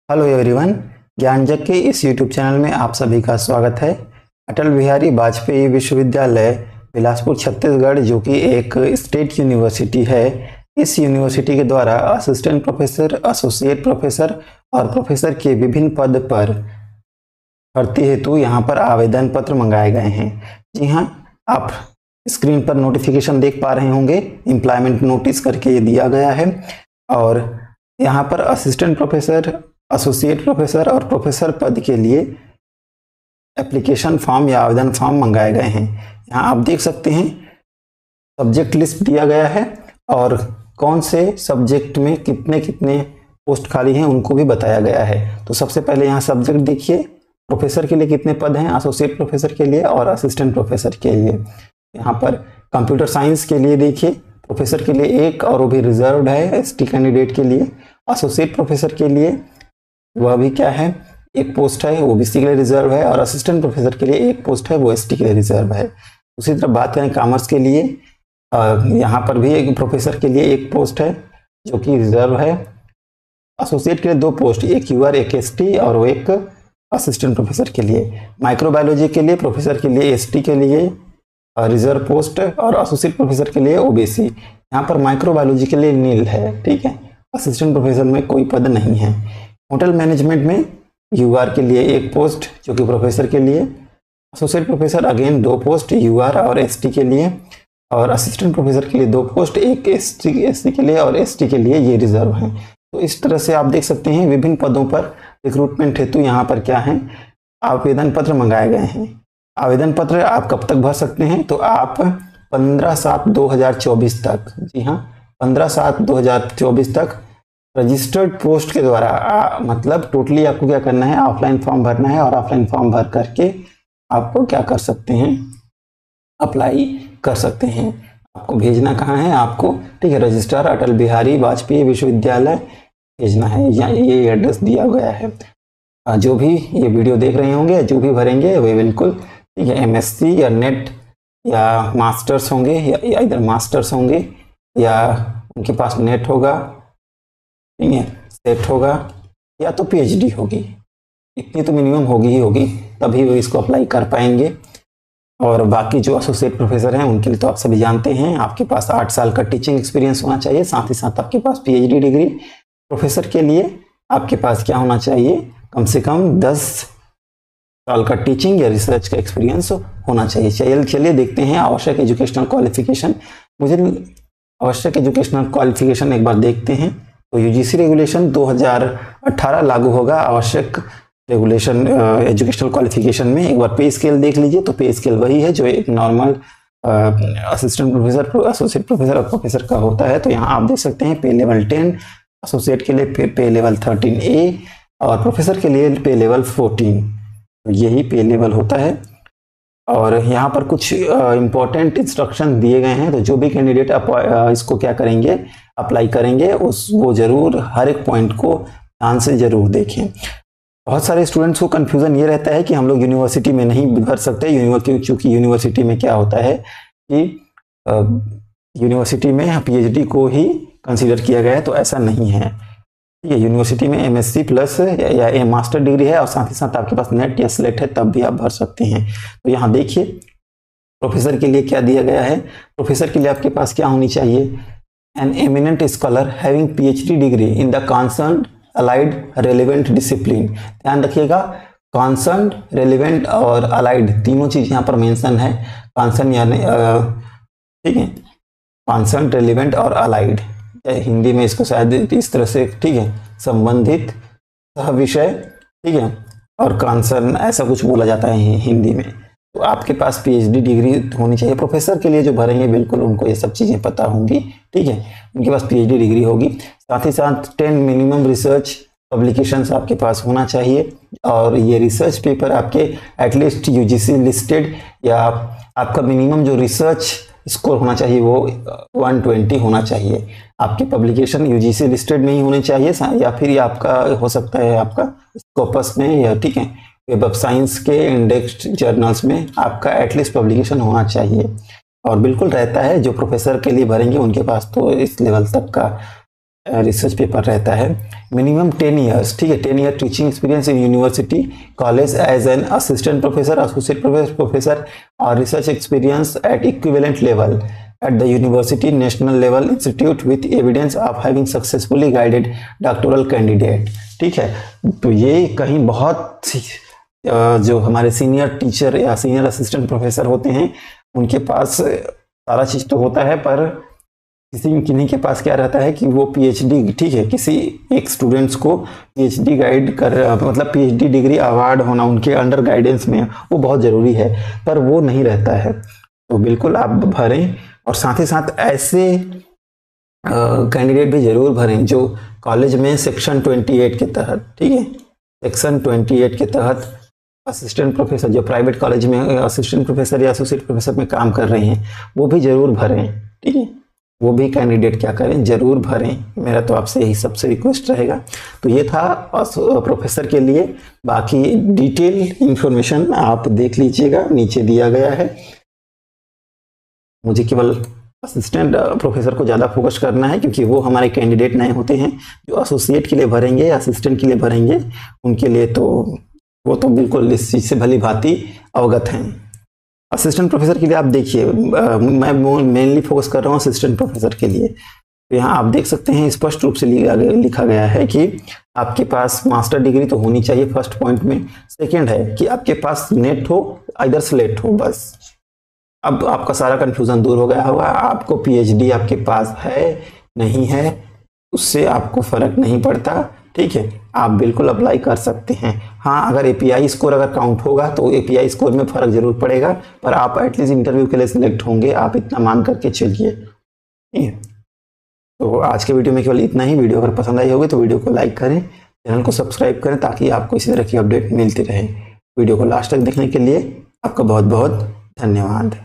Hello everyone. ज्ञानजग के इस YouTube channel में आप सभी का स्वागत है। अटल बिहारी वाजपेयी विश्वविद्यालय बिलासपुर छत्तीसगढ़, जो कि एक स्टेट यूनिवर्सिटी है, इस यूनिवर्सिटी के द्वारा असिस्टेंट प्रोफेसर, एसोसिएट प्रोफेसर और प्रोफेसर के विभिन्न पद पर भर्ती हेतु यहाँ पर आवेदन पत्र मंगाए गए हैं। जी हाँ, आप स्क्रीन पर नोटिफिकेशन देख पा रहे होंगे। एम्प्लॉयमेंट नोटिस करके ये दिया गया है और यहाँ पर असिस्टेंट प्रोफेसर, एसोसिएट प्रोफेसर और प्रोफेसर पद के लिए एप्लीकेशन फॉर्म या आवेदन फॉर्म मंगाए गए हैं। यहाँ आप देख सकते हैं सब्जेक्ट लिस्ट दिया गया है और कौन से सब्जेक्ट में कितने कितने पोस्ट खाली हैं उनको भी बताया गया है। तो सबसे पहले यहाँ सब्जेक्ट देखिए, प्रोफेसर के लिए कितने पद हैं, एसोसिएट प्रोफेसर के लिए और असिस्टेंट प्रोफेसर के लिए। यहाँ पर कंप्यूटर साइंस के लिए देखिए, प्रोफेसर के लिए एक और वो भी रिजर्व्ड है एसटी कैंडिडेट के लिए। एसोसिएट प्रोफेसर के लिए वह भी क्या है, एक पोस्ट है, वो बीसी के लिए रिजर्व है और असिस्टेंट प्रोफेसर के लिए एक पोस्ट है, वो एसटी के लिए रिजर्व है। उसी तरह बात करें कॉमर्स के लिए, यहाँ पर भी एक प्रोफेसर के लिए एक पोस्ट है जो कि रिजर्व है। एसोसिएट के लिए दो पोस्ट, एक यूआर एक एसटी और वो एक असिस्टेंट प्रोफेसर के लिए। माइक्रोबायोलॉजी के लिए प्रोफेसर के लिए एसटी के लिए रिजर्व पोस्ट और एसोसिएट प्रोफेसर के लिए ओबीसी। यहाँ पर माइक्रोबायोलॉजी के लिए नील है, ठीक है। असिस्टेंट प्रोफेसर में कोई पद नहीं है। होटल मैनेजमेंट में यूआर के लिए एक पोस्ट जो कि प्रोफेसर के लिए, एसोसिएट प्रोफेसर अगेन दो पोस्ट यूआर और एसटी के लिए और असिस्टेंट प्रोफेसर के लिए दो पोस्ट, एक एसटी के लिए और एसटी के लिए ये रिजर्व हैं। तो इस तरह से आप देख सकते हैं विभिन्न पदों पर रिक्रूटमेंट हेतु यहाँ पर क्या है, आवेदन पत्र मंगाए गए हैं। आवेदन पत्र आप कब तक भर सकते हैं, तो आप 15/7/2024 तक, जी हाँ 15/7/2024 तक रजिस्टर्ड पोस्ट के द्वारा, मतलब टोटली आपको क्या करना है, ऑफलाइन फॉर्म भरना है और ऑफलाइन फॉर्म भर करके आपको क्या कर सकते हैं, अप्लाई कर सकते हैं। आपको भेजना कहाँ है, आपको ठीक है रजिस्ट्रार अटल बिहारी वाजपेयी विश्वविद्यालय भेजना है, या ये एड्रेस दिया गया है। जो भी ये वीडियो देख रहे होंगे, जो भी भरेंगे वे बिल्कुल ठीक है एमएससी या नेट या मास्टर्स होंगे, या इधर मास्टर्स होंगे या उनके पास नेट होगा, ठीक है सेट होगा, या तो पीएचडी होगी। इतनी तो मिनिमम होगी ही होगी, तभी वो इसको अप्लाई कर पाएंगे। और बाकी जो एसोसिएट प्रोफेसर हैं उनके लिए तो आप सभी जानते हैं, आपके पास 8 साल का टीचिंग एक्सपीरियंस होना चाहिए, साथ ही साथ आपके पास पीएचडी डिग्री। प्रोफेसर के लिए आपके पास क्या होना चाहिए, कम से कम 10 साल का टीचिंग या रिसर्च का एक्सपीरियंस होना चाहिए। चलिए देखते हैं आवश्यक एजुकेशनल क्वालिफिकेशन। आवश्यक एजुकेशनल क्वालिफिकेशन एक बार देखते हैं। तो यूजीसी रेगुलेशन 2018 लागू होगा आवश्यक रेगुलेशन एजुकेशनल क्वालिफिकेशन में। एक बार पे स्केल देख लीजिए, तो पे स्केल वही है जो एक normal assistant professor, associate professor और प्रोफेसर का होता है। तो यहाँ आप देख सकते हैं पे लेवल 10, एसोसिएट के लिए पे लेवल 13A और प्रोफेसर के लिए पे लेवल 14। तो यही पे लेवल होता है। और यहाँ पर कुछ इम्पोर्टेंट इंस्ट्रक्शन दिए गए हैं, तो जो भी कैंडिडेट इसको क्या करेंगे, अप्लाई करेंगे, वो जरूर हर एक पॉइंट को ध्यान से जरूर देखें। बहुत सारे स्टूडेंट्स को कंफ्यूजन ये रहता है कि हम लोग यूनिवर्सिटी में नहीं भर सकते, चूंकि यूनिवर्सिटी में क्या होता है कि यूनिवर्सिटी में पीएचडी को ही कंसीडर किया गया है, तो ऐसा नहीं है। ये यूनिवर्सिटी में एमएससी प्लस या मास्टर डिग्री है और साथ ही साथ आपके पास नेट या स्लेट है, तब भी आप भर सकते हैं। तो यहाँ देखिए प्रोफेसर के लिए क्या दिया गया है। प्रोफेसर के लिए आपके पास क्या होनी चाहिए, an eminent scholar having PhD degree in the concerned allied relevant discipline. ध्यान रखिएगा, कंसर्न्ड, रेलिवेंट और अलाइड तीनों चीज यहाँ पर मेंशन है। कंसर्न यानी ठीक है, कंसर्न्ड, रेलिवेंट और अलाइड, हिंदी में इसको शायद इस तरह से ठीक है, संबंधित, सह विषय, ठीक है, और कंसर्न ऐसा कुछ बोला जाता है हिंदी में। तो आपके पास पीएचडी डिग्री होनी चाहिए। प्रोफेसर के लिए जो भरेंगे बिल्कुल उनको ये सब चीज़ें पता होंगी, ठीक है, उनके पास पीएचडी डिग्री होगी। साथ ही साथ 10 मिनिमम रिसर्च पब्लिकेशंस आपके पास होना चाहिए और ये रिसर्च पेपर आपके एटलीस्ट यूजीसी लिस्टेड, या आपका मिनिमम जो रिसर्च स्कोर होना चाहिए वो 120 होना चाहिए। आपकी पब्लिकेशन यूजीसी लिस्टेड में ही होने चाहिए, या फिर ये आपका हो सकता है आपका स्कोपस में, या ठीक है वेब ऑफ साइंस के इंडेक्स्ड जर्नल्स में आपका एटलीस्ट पब्लिकेशन होना चाहिए। और बिल्कुल रहता है, जो प्रोफेसर के लिए भरेंगे उनके पास तो इस लेवल तक का रिसर्च पेपर रहता है। मिनिमम 10 ईयर्स, ठीक है, 10 year teaching experience in university college as an assistant professor, associate professor और research experience at equivalent level at the university national level institute with evidence of having successfully guided doctoral candidate। ठीक है, तो ये कहीं बहुत जो हमारे senior teacher या सीनियर असिस्टेंट प्रोफेसर होते हैं उनके पास सारा चीज़ तो होता है, पर किन्हीं के पास क्या रहता है कि वो पीएचडी, ठीक है, किसी एक स्टूडेंट्स को पीएचडी गाइड कर, मतलब पीएचडी डिग्री अवार्ड होना उनके अंडर गाइडेंस में वो बहुत ज़रूरी है, पर वो नहीं रहता है। तो बिल्कुल आप भरें, और साथ ही साथ ऐसे कैंडिडेट भी जरूर भरें जो कॉलेज में सेक्शन 28 के तहत, ठीक है, सेक्शन 28 के तहत असिस्टेंट प्रोफेसर, जो प्राइवेट कॉलेज में असिस्टेंट प्रोफेसर या एसोसिएट प्रोफेसर में काम कर रहे हैं वो भी जरूर भरें। ठीक है, वो भी कैंडिडेट क्या करें, जरूर भरें। मेरा तो आपसे यही सबसे रिक्वेस्ट रहेगा। तो ये था प्रोफेसर के लिए, बाकी डिटेल इंफॉर्मेशन आप देख लीजिएगा, नीचे दिया गया है। मुझे केवल असिस्टेंट प्रोफेसर को ज़्यादा फोकस करना है क्योंकि वो हमारे कैंडिडेट नए होते हैं। जो एसोसिएट के लिए भरेंगे या असिस्टेंट के लिए भरेंगे उनके लिए तो वो तो बिल्कुल इस चीज़ से भली भांति अवगत हैं। असिस्टेंट प्रोफेसर के लिए आप देखिए, मैं मेनली फोकस कर रहा हूँ असिस्टेंट प्रोफेसर के लिए। तो यहाँ आप देख सकते हैं स्पष्ट रूप से लिखा गया है कि आपके पास मास्टर डिग्री तो होनी चाहिए फर्स्ट पॉइंट में। सेकेंड है कि आपके पास नेट हो, इधर स्लेट हो, बस। अब आपका सारा कंफ्यूजन दूर हो गया होगा। आपको पीएचडी आपके पास है नहीं है उससे आपको फर्क नहीं पड़ता। ठीक है, आप बिल्कुल अप्लाई कर सकते हैं। हाँ, अगर एपीआई स्कोर अगर काउंट होगा तो एपीआई स्कोर में फर्क जरूर पड़ेगा, पर आप एटलीस्ट इंटरव्यू के लिए सिलेक्ट होंगे, आप इतना मान करके चलिए। तो आज के वीडियो में केवल इतना ही। वीडियो अगर पसंद आई होगी तो वीडियो को लाइक करें, चैनल को सब्सक्राइब करें ताकि आपको इसी तरह की अपडेट मिलती रहे। वीडियो को लास्ट तक देखने के लिए आपका बहुत बहुत धन्यवाद।